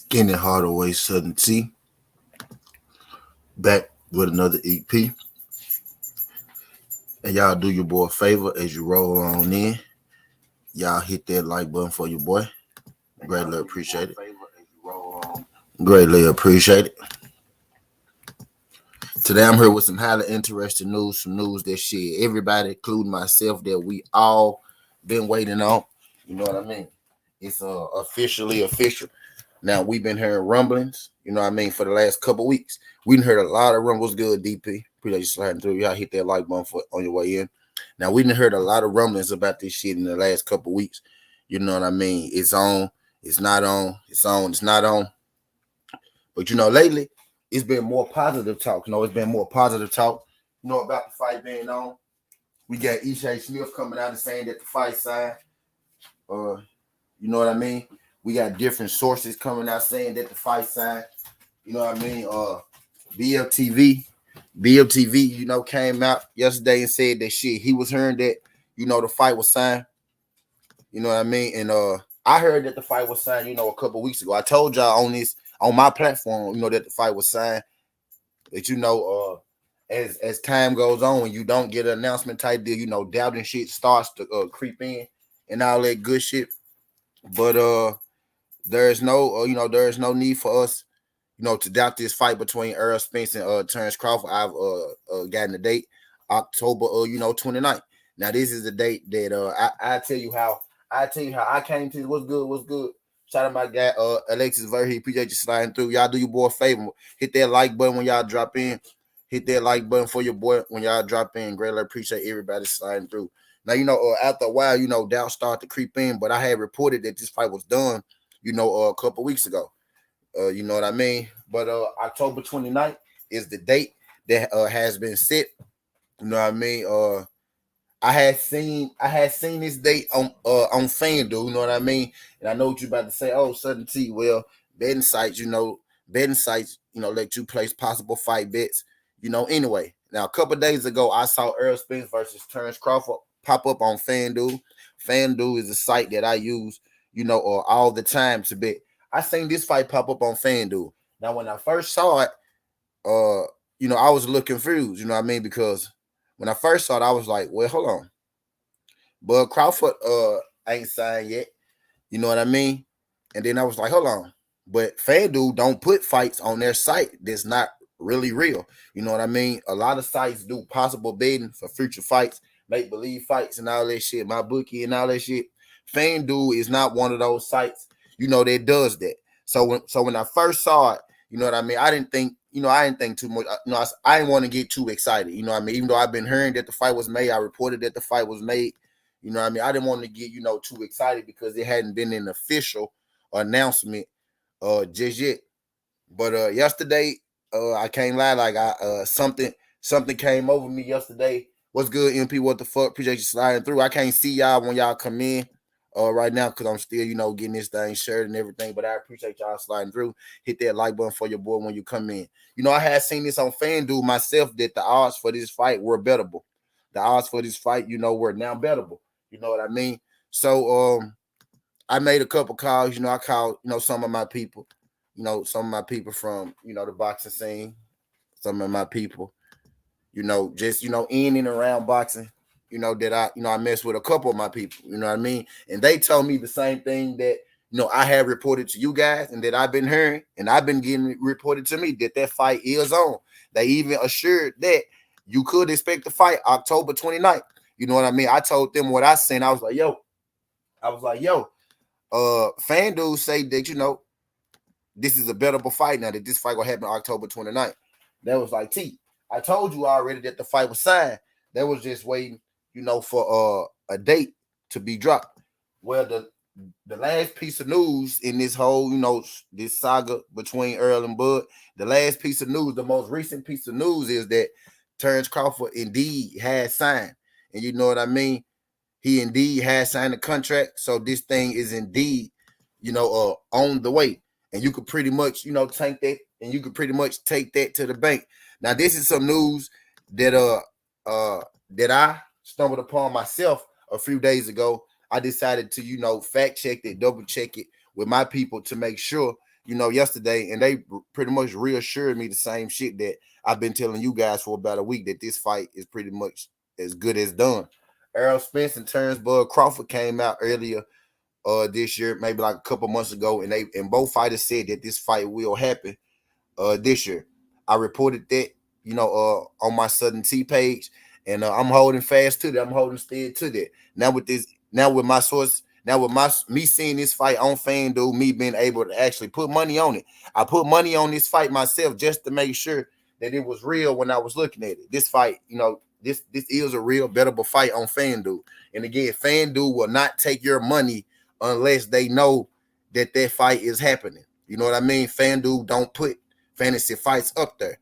Getting it hard away, Southern T. Back with another EP. And y'all do your boy a favor as you roll on in. Y'all hit that like button for your boy. Greatly appreciate it. Greatly appreciate it. Today I'm here with some highly interesting news, some news that shit everybody, including myself, that we all been waiting on. You know what I mean? It's officially official. Now we've been hearing rumblings, you know what I mean, for the last couple weeks. We heard a lot of rumbles. Good, DP. Appreciate you sliding through. Y'all hit that like button on your way in. Now we heard a lot of rumblings about this shit in the last couple weeks. You know what I mean? It's on, it's not on, it's on, it's not on. But lately it's been more positive talk. It's been more positive talk. About the fight being on. We got Ishay Smith coming out and saying that the fight signed. You know what I mean? We got different sources coming out saying that the fight signed. You know what I mean? BLTV, came out yesterday and said that shit. He was hearing that, the fight was signed. You know what I mean? And I heard that the fight was signed, a couple weeks ago. I told y'all on my platform, that the fight was signed. That as time goes on, when you don't get an announcement type deal, doubting shit starts to creep in and all that good shit. But there is no need for us, to doubt this fight between Errol Spence and Terrance Crawford. I've gotten the date, October 29th. Now this is the date that I tell you how I came to. What's good. Shout out my guy Alexis Verhe. Appreciate you sliding through. Y'all do your boy a favor. Hit that like button when y'all drop in. Hit that like button for your boy when y'all drop in. Greatly appreciate everybody sliding through. Now, after a while, doubt started to creep in, but I had reported that this fight was done, a couple weeks ago. You know what I mean? But October 29th is the date that has been set. You know what I mean? I had seen this date on FanDuel, you know what I mean? And I know what you're about to say. Oh, Southern T, well, betting sites, let you place possible fight bets, anyway. Now, a couple days ago, I saw Errol Spence versus Terrance Crawford pop up on FanDuel. FanDuel is a site that I use, all the time to bet. I seen this fight pop up on FanDuel. Now, when I first saw it, I was a little confused, you know what I mean? Because when I first saw it, I was like, well, hold on. But Crawford ain't signed yet, you know what I mean? And then I was like, hold on. But FanDuel don't put fights on their site that's not really real. You know what I mean? A lot of sites do possible betting for future fights, make-believe fights and all that shit, my bookie and all that shit. FanDuel is not one of those sites, that does that. So when I first saw it, you know what I mean? I didn't think too much. I didn't want to get too excited. You know what I mean? Even though I've been hearing that the fight was made, I reported that the fight was made. You know what I mean? I didn't want to get, too excited because it hadn't been an official announcement just yet. But yesterday, I can't lie, like something came over me yesterday. What's good, MP? What the fuck? Appreciate you sliding through. I can't see y'all when y'all come in right now because I'm still, getting this thing shared and everything. But I appreciate y'all sliding through. Hit that like button for your boy when you come in. I had seen this on FanDuel myself that the odds for this fight were bettable. The odds for this fight, were now bettable. You know what I mean? So I made a couple calls. I called, some of my people. Some of my people from, the boxing scene. Some of my people, just, in and around boxing. That I mess with a couple of my people, you know what I mean? And they told me the same thing that, I have reported to you guys and that I've been hearing and I've been getting reported to me that fight is on. They even assured that you could expect the fight October 29th. You know what I mean? I told them what I seen. I was like, yo, FanDuel say that, this is a bettable fight now, that this fight will happen October 29th. That was like, I told you already that the fight was signed. They was just waiting, for a date to be dropped. Well, the last piece of news in this whole, this saga between Earl and Bud, the last piece of news, the most recent piece of news is that Terrance Crawford indeed has signed. And you know what I mean? He indeed has signed a contract. So this thing is indeed, on the way. And you could pretty much, take that, and you could pretty much take that to the bank. Now, this is some news that that I stumbled upon myself a few days ago. I decided to, fact check it, double check it with my people to make sure, yesterday, and they pretty much reassured me the same shit that I've been telling you guys for about a week, that this fight is pretty much as good as done. Errol Spence and Terrance Crawford came out earlier this year, maybe like a couple months ago, and both fighters said that this fight will happen this year. I reported that, on my Southern T page, and I'm holding fast to that. I'm holding steady to that. Now with my source, now with me seeing this fight on FanDuel, me being able to actually put money on it. I put money on this fight myself just to make sure that it was real when I was looking at it. This fight, this is a real bettable fight on FanDuel. And again, FanDuel will not take your money unless they know that fight is happening. You know what I mean? FanDuel don't put fantasy fights up there.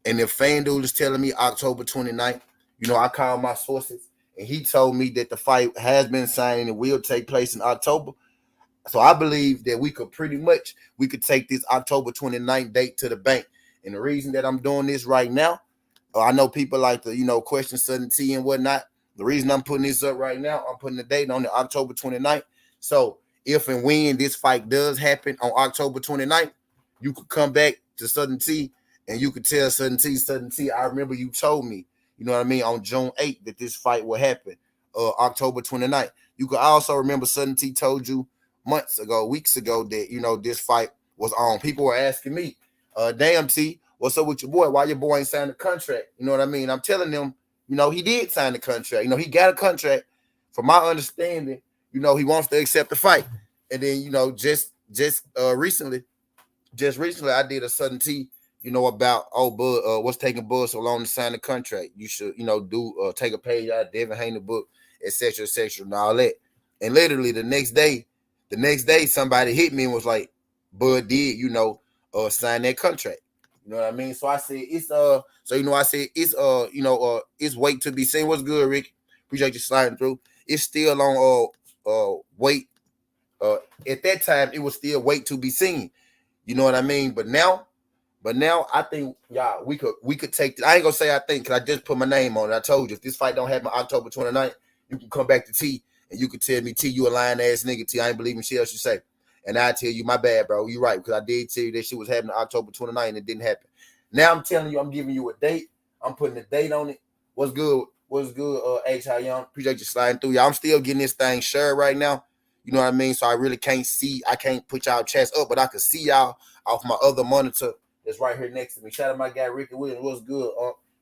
And if FanDuel is telling me October 29th, I called my sources, and he told me that the fight has been signed and it will take place in October. So I believe that we could take this October 29th date to the bank. And the reason that I'm doing this right now, I know people like to, question certainty and whatnot. The reason I'm putting this up right now, I'm putting the date on the October 29th. So if and when this fight does happen on October 29th, you could come back to Southern T and you could tell Southern T, I remember you told me, on June 8th that this fight will happen, October 29th. You could also remember Southern T told you weeks ago that, this fight was on. People were asking me, damn T, what's up with your boy? Why your boy ain't signed the contract? You know what I mean? I'm telling them, he did sign the contract. He got a contract. From my understanding, he wants to accept the fight. And then, just recently, I did a Southern T, about Bud, what's taking Bud so long to sign the contract. You should, take a page out of Devin Haney book, etc., and all that. And literally the next day, somebody hit me and was like, Bud did, sign that contract. You know what I mean? So I said it's it's wait to be seen. What's good, Rick? Appreciate you sliding through. It's still on wait. At that time, it was still wait to be seen. You know what I mean? But now I think we could take. I ain't gonna say I think, because I just put my name on it. I told you, if this fight don't happen October 29th, you can come back to T and you can tell me, T, you a lying ass nigga. T, I ain't believing shit else you say. And I tell you, my bad, bro. You right, because I did tell you that shit was happening October 29th and it didn't happen. Now I'm telling you, I'm giving you a date. I'm putting a date on it. What's good? H. How Young? Appreciate you sliding through. Y'all, I'm still getting this thing shared right now. You know what I mean? So I really can't see. I can't put y'all chats up, but I can see y'all off my other monitor that's right here next to me. Shout out my guy Ricky Williams. What's good?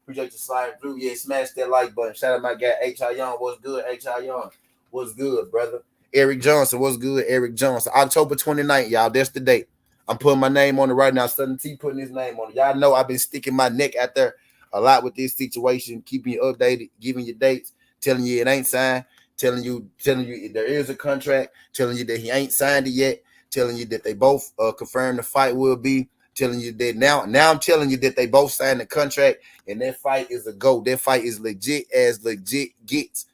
Appreciate you sliding through. Yeah, smash that like button. Shout out my guy H. How Young. What's good? H. How Young? What's good, brother? Eric Johnson. What's good? Eric Johnson. October 29th, y'all. That's the date. I'm putting my name on it right now. Southern T putting his name on it. Y'all know I've been sticking my neck out there a lot with this situation, keeping you updated, giving you dates, telling you it ain't signed, telling you there is a contract, telling you that he ain't signed it yet, telling you that they both confirmed the fight will be, telling you that now I'm telling you that they both signed the contract and that fight is a go. That fight is legit as legit gets.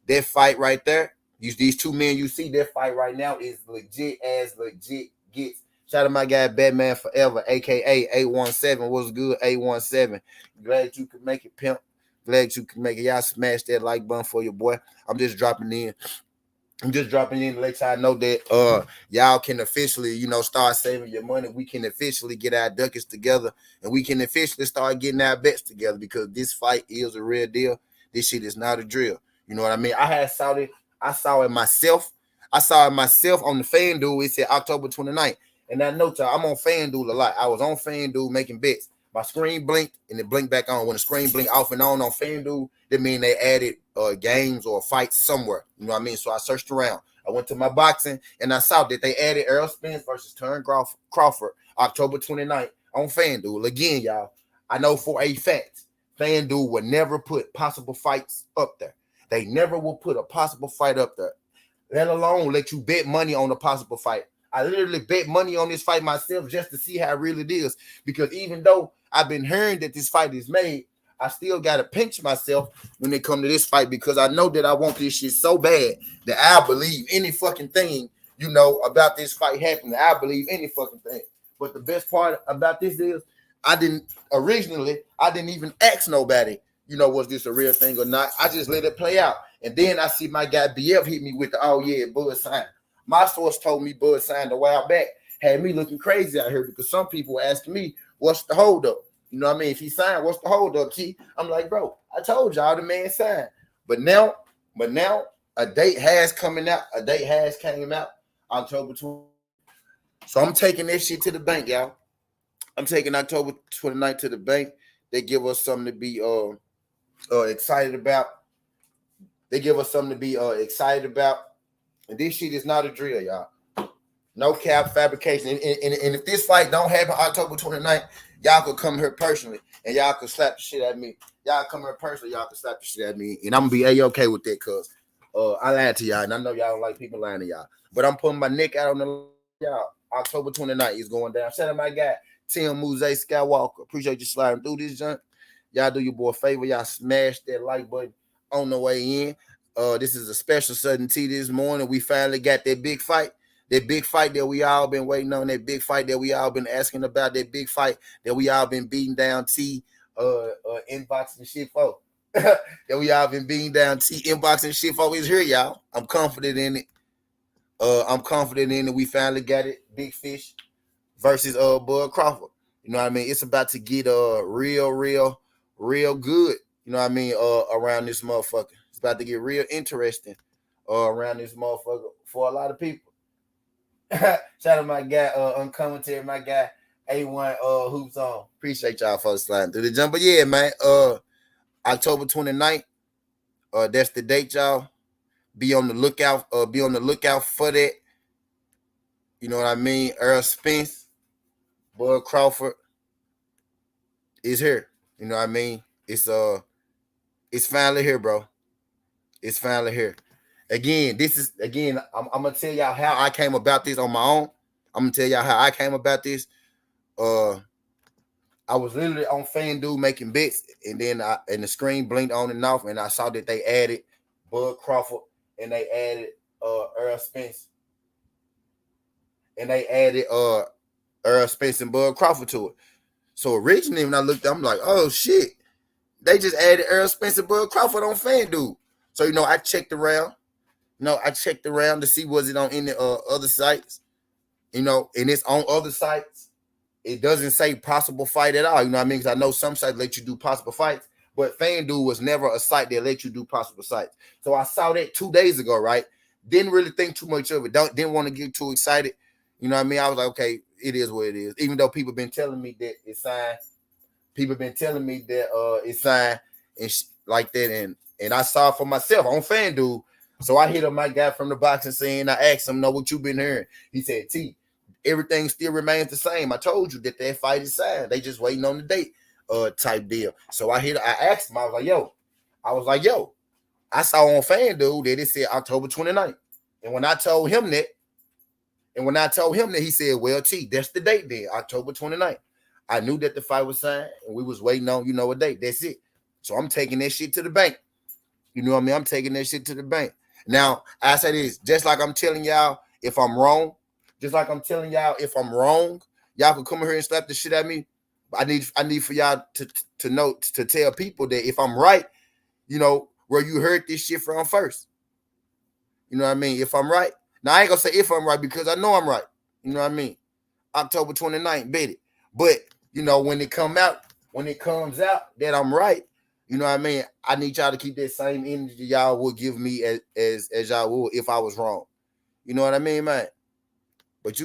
That fight right there, these two men you see, that fight right now is legit as legit gets. Shout out to my guy Batman Forever, aka 817. What's good, 817? Glad you could make it, pimp. Glad you can make it. Y'all smash that like button for your boy. I'm just dropping in to let y'all know that y'all can officially, start saving your money. We can officially get our ducats together, and we can officially start getting our bets together, because this fight is a real deal. This shit is not a drill. You know what I mean? I saw it myself. I saw it myself on the FanDuel. It said October 29th. And I know y'all, I'm on FanDuel a lot. I was on FanDuel making bets. My screen blinked and it blinked back on. When the screen blinked off and on FanDuel, that mean they added games or fights somewhere. You know what I mean? So I searched around. I went to my boxing and I saw that they added Errol Spence versus Terrance Crawford October 29th on FanDuel. Again, y'all, I know for a fact FanDuel would never put possible fights up there. They never will put a possible fight up there, let alone let you bet money on a possible fight. I literally bet money on this fight myself just to see how real it is, because even though I've been hearing that this fight is made, I still got to pinch myself when it come to this fight, because I know that I want this shit so bad that I'll believe any fucking thing, about this fight happening. I'll believe any fucking thing. But the best part about this is I didn't even ask nobody, was this a real thing or not. I just let it play out. And then I see my guy BF hit me with the, oh yeah, Bud signed. My source told me Bud signed a while back. had me looking crazy out here because some people were asking me, what's the holdup? You know what I mean? If he signed, what's the holdup, T? I'm like, bro, I told y'all the man signed. But now a date has coming out. A date has came out October 20th. So I'm taking this shit to the bank, y'all. I'm taking October 29th to the bank. They give us something to be excited about. They give us something to be excited about. And this shit is not a drill, y'all. No cap fabrication. And if this fight don't happen October 29th, y'all could come here personally and y'all could slap the shit at me. Y'all come here personally, y'all could slap the shit at me. And I'm gonna be A-okay with that, cause I lied to y'all, and I know y'all don't like people lying to y'all. But I'm putting my neck out on the y'all. October 29th is going down. Shout out my guy, Tim Muse Skywalker. Appreciate you sliding through this junk. Y'all do your boy a favor. Y'all smash that like button on the way in. This is a special Southern Tea this morning. We finally got that big fight. That big fight that we all been waiting on, that big fight that we all been asking about, that big fight that we all been beating down T inboxing shit for. That we all been beating down T inboxing shit for is here, y'all. I'm confident in it. I'm confident in it. We finally got it. Big Fish versus Bud Crawford. You know what I mean? It's about to get real good. You know what I mean? Around this motherfucker. It's about to get real interesting around this motherfucker for a lot of people. Shout out my guy, uncommentary, my guy A1 Hoops on. Appreciate y'all for sliding through the jump. But yeah, man, October 29th. That's the date, y'all. Be on the lookout for that. You know what I mean? Errol Spence, Bud Crawford is here. You know what I mean? It's finally here, bro. It's finally here. Again, I'm gonna tell y'all how I came about this on my own. I'm gonna tell y'all how I came about this. I was literally on FanDuel making bets, and then the screen blinked on and off, and I saw that they added Bud Crawford and they added Errol Spence. And they added Errol Spence and Bud Crawford to it. So originally when I looked, I'm like, oh shit. They just added Errol Spence and Bud Crawford on FanDuel. So, I checked around. To see was it on any other sites. And it's on other sites. It doesn't say possible fight at all. You know what I mean? Because I know some sites let you do possible fights, but FanDuel was never a site that let you do possible sites. So I saw that 2 days ago, right? Didn't really think too much of it. Didn't want to get too excited. You know what I mean? I was like, okay, it is what it is. Even though people been telling me that it's signed. People been telling me that it's signed and like that. And I saw it for myself on FanDuel. So I hit up my guy from the boxing scene. I asked him, know what you been hearing? He said, T, everything still remains the same. I told you that fight is signed. They just waiting on the date type deal. So I asked him, I was like, yo, I saw on FanDuel that it said October 29th. And when I told him that, he said, well, T, that's the date then, October 29th. I knew that the fight was signed and we was waiting on, a date. That's it. So I'm taking that shit to the bank. You know what I mean? I'm taking that shit to the bank. Now, I say this, just like I'm telling y'all if I'm wrong, y'all can come in here and slap the shit at me. I need for y'all to know, to tell people that if I'm right, where you heard this shit from first. You know what I mean? If I'm right. Now, I ain't going to say if I'm right because I know I'm right. You know what I mean? October 29th, bet it. But, when it comes out that I'm right, you know what I mean? I need y'all to keep that same energy y'all would give me as y'all would if I was wrong. You know what I mean, man? But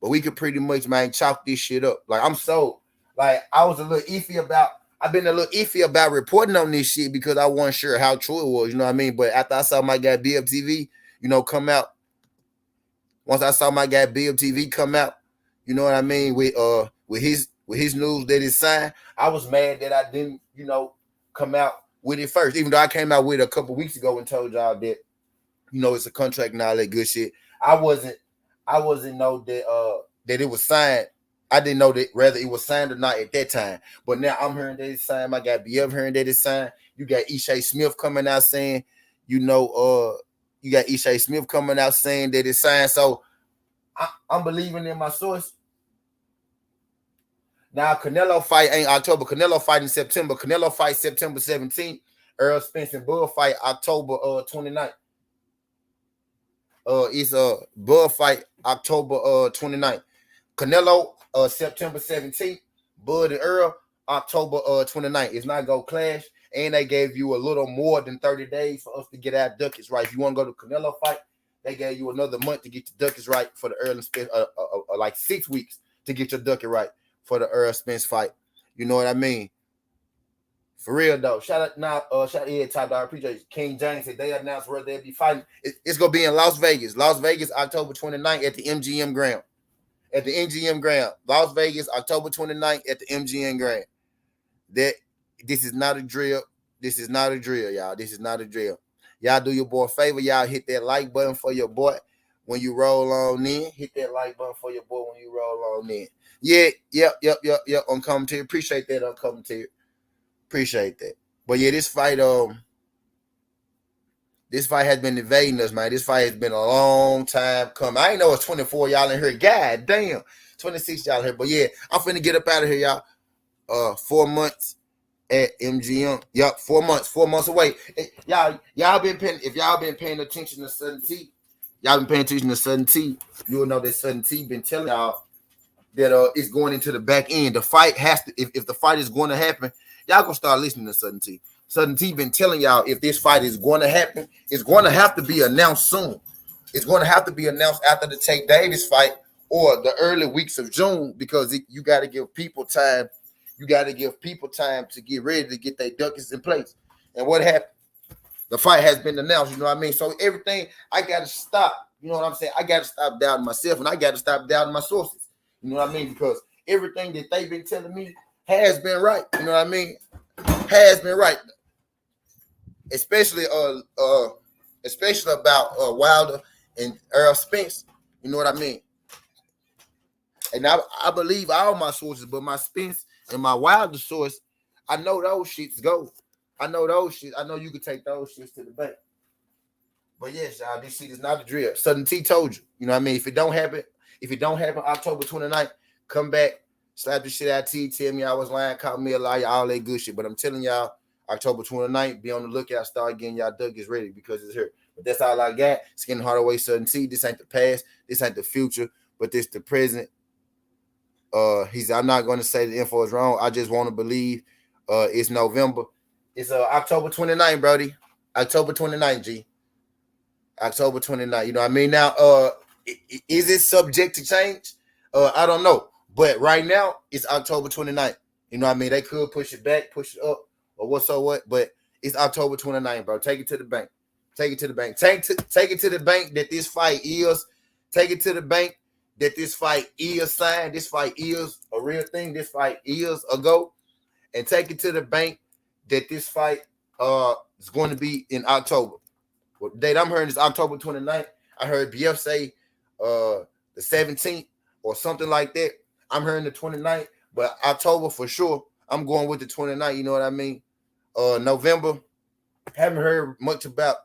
we could pretty much, man, chalk this shit up. Like, I've been a little iffy about reporting on this shit because I wasn't sure how true it was, you know what I mean? But after I saw my guy BFTV, come out, once I saw my guy BFTV come out, you know what I mean, with his news that it's signed, I was mad that I didn't, come out with it first, even though I came out with it a couple weeks ago and told y'all that, it's a contract and all that good shit. I wasn't know that it was signed. I didn't know that whether it was signed or not at that time. But now I'm hearing that it's signed. My guy BF hearing that it's signed. You got Ishay Smith coming out saying, you got Ishay Smith coming out saying that it's signed. So I'm believing in my source. Now, Canelo fight ain't October. Canelo fight in September. Canelo fight September 17th. Errol Spence and Bud fight October 29th. It's a Bud fight October 29th. Canelo September 17th. Bud and Earl October 29th. It's not gonna clash. And they gave you a little more than 30 days for us to get our ducats right. If you want to go to Canelo fight, they gave you another month to get your ducats right for the Errol Spence, like 6 weeks to get your ducat right for the Errol Spence fight. You know what I mean? For real though. Shout out now, shout out Top Dog. I appreciate you. King James said they announced where they'll be fighting. It's gonna be in Las Vegas. Las Vegas, October 29th at the MGM Grand. At the MGM Grand. Las Vegas, October 29th at the MGM Grand. This is not a drill. This is not a drill, y'all. This is not a drill. Y'all do your boy a favor. Y'all hit that like button for your boy when you roll on in. Hit that like button for your boy when you roll on in. Yeah, yep. I'm coming to you. Appreciate that. I'm coming to you. Appreciate that. But yeah, this fight has been invading us, man. This fight has been a long time coming. I ain't know it's 24 y'all in here. God damn. 26 y'all here. But yeah, I'm finna get up out of here, y'all. 4 months at MGM. Yup, 4 months. 4 months away. Y'all been paying, if y'all been paying attention to Sudden T, y'all been paying attention to Sudden T, you'll know that Sudden T been telling y'all that it's going into the back end. The fight has to, if the fight is going to happen, y'all gonna start listening to Sudden T. Sudden T been telling y'all if this fight is going to happen, it's going to have to be announced soon. It's going to have to be announced after the Tank Davis fight or the early weeks of June, because you got to give people time. You got to give people time to get ready to get their ducats in place. And what happened? The fight has been announced, you know what I mean? So everything, I got to stop, you know what I'm saying? I got to stop doubting myself, and I got to stop doubting my sources, you know what I mean? Because everything that they've been telling me has been right, you know what I mean? Has been right. Especially about Wilder and Errol Spence, you know what I mean? And I believe all my sources, but my Spence and my Wilder source, I know those shits go. I know those shit. I know you can take those shits to the bank. But yes, y'all, this shit is not a drill. Sudden T told you. You know what I mean? If it don't happen October 29th, come back, slap the shit out of T, tell me I was lying, call me a liar, all that good shit. But I'm telling y'all, October 29th, be on the lookout, start getting y'all ducats ready because it's here. But that's all I got. It's getting harder way, Sudden T. This ain't the past, this ain't the future, but this the present. I'm not going to say the info is wrong. I just want to believe it's November. It's October 29th, Brody. October 29th, G. October 29th. You know what I mean? Now, is it subject to change? I don't know. But right now, it's October 29th. You know what I mean? They could push it back, push it up, or what. But it's October 29th, bro. Take it to the bank. Take it to the bank. Take it to the bank that this fight is. Take it to the bank that this fight is signed. This fight is a real thing. This fight is a go. And take it to the bank that this fight is going to be in October. What date I'm hearing is October 29th. I heard BF say the 17th or something like that. I'm hearing the 29th, but October for sure. I'm going with the 29th. You know what I mean? November. Haven't heard much about,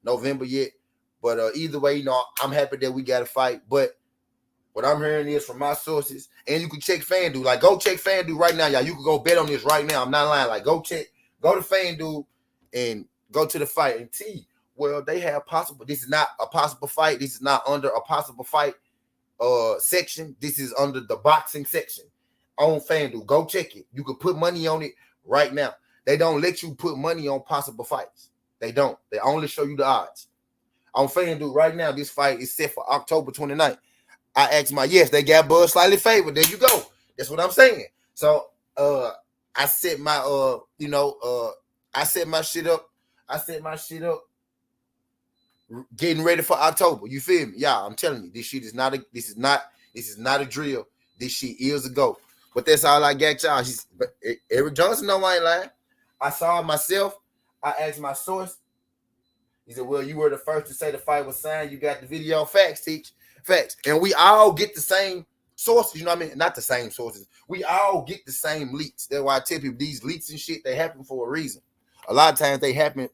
November yet. But either way, I'm happy that we got a fight. But what I'm hearing is from my sources, and you can check FanDuel. Like, go check FanDuel right now, y'all. You can go bet on this right now. I'm not lying. Like, go to FanDuel and go to the fight. And well, they have possible. This is not a possible fight. This is not under a possible fight section. This is under the boxing section on FanDuel. Go check it. You can put money on it right now. They don't let you put money on possible fights. They don't. They only show you the odds. On FanDuel right now, this fight is set for October 29th. I asked they got Bud slightly favored. There you go. That's what I'm saying. So I set my I set my shit up. Getting ready for October. You feel me? Yeah, I'm telling you, this shit is not a drill. This shit is a go. But that's all I got, y'all. Eric Johnson, no, I ain't lying. I saw it myself. I asked my source. He said, well, you were the first to say the fight was signed. You got the video. Facts, Teach. Facts. And we all get the same sources. You know what I mean? Not the same sources. We all get the same leaks. That's why I tell people these leaks and shit, they happen for a reason. A lot of times they happen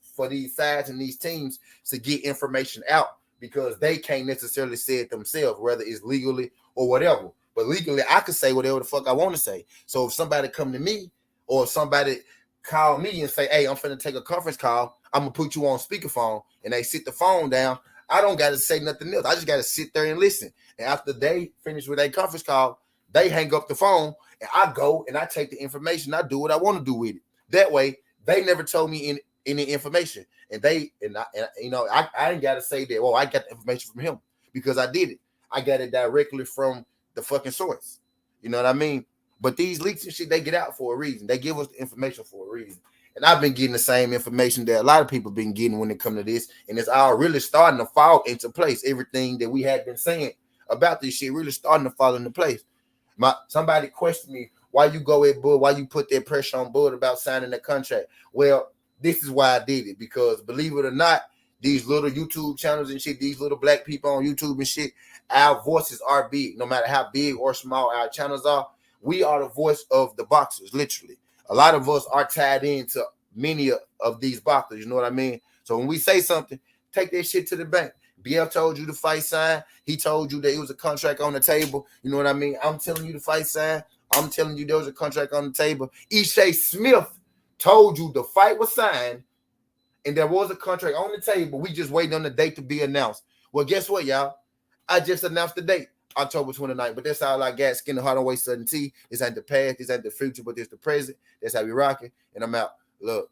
for these sides and these teams to get information out because they can't necessarily say it themselves, whether it's legally or whatever. But legally, I could say whatever the fuck I want to say. So if somebody come to me or somebody call me and say, hey, I'm finna take a conference call, I'm gonna put you on speakerphone, and they sit the phone down, I don't got to say nothing else. I just got to sit there and listen. And after they finish with a conference call, they hang up the phone, and I go and I take the information. I do what I want to do with it. That way, they never told me any information, and I ain't got to say that. Well, I got the information from him because I did it. I got it directly from the fucking source. You know what I mean? But these leaks and shit, they get out for a reason. They give us the information for a reason. And I've been getting the same information that a lot of people been getting when it comes to this. And it's all really starting to fall into place. Everything that we had been saying about this shit really starting to fall into place. Somebody questioned me, why you go at Bud, why you put that pressure on Bud about signing the contract? Well, this is why I did it. Because believe it or not, these little YouTube channels and shit, these little black people on YouTube and shit, our voices are big. No matter how big or small our channels are, we are the voice of the boxers, literally. A lot of us are tied into many of these boxers, you know what I mean? So when we say something, take that shit to the bank. BF told you the fight sign. He told you that it was a contract on the table. You know what I mean? I'm telling you the fight sign. I'm telling you there was a contract on the table. Ishay Smith told you the fight was signed and there was a contract on the table. We just waiting on the date to be announced. Well, guess what, y'all? I just announced the date, October 29th. But that's all I got. Skin the heart away, sudden tea. This ain't the past. This ain't the future, but this the present. That's how we rocking. And I'm out. Look.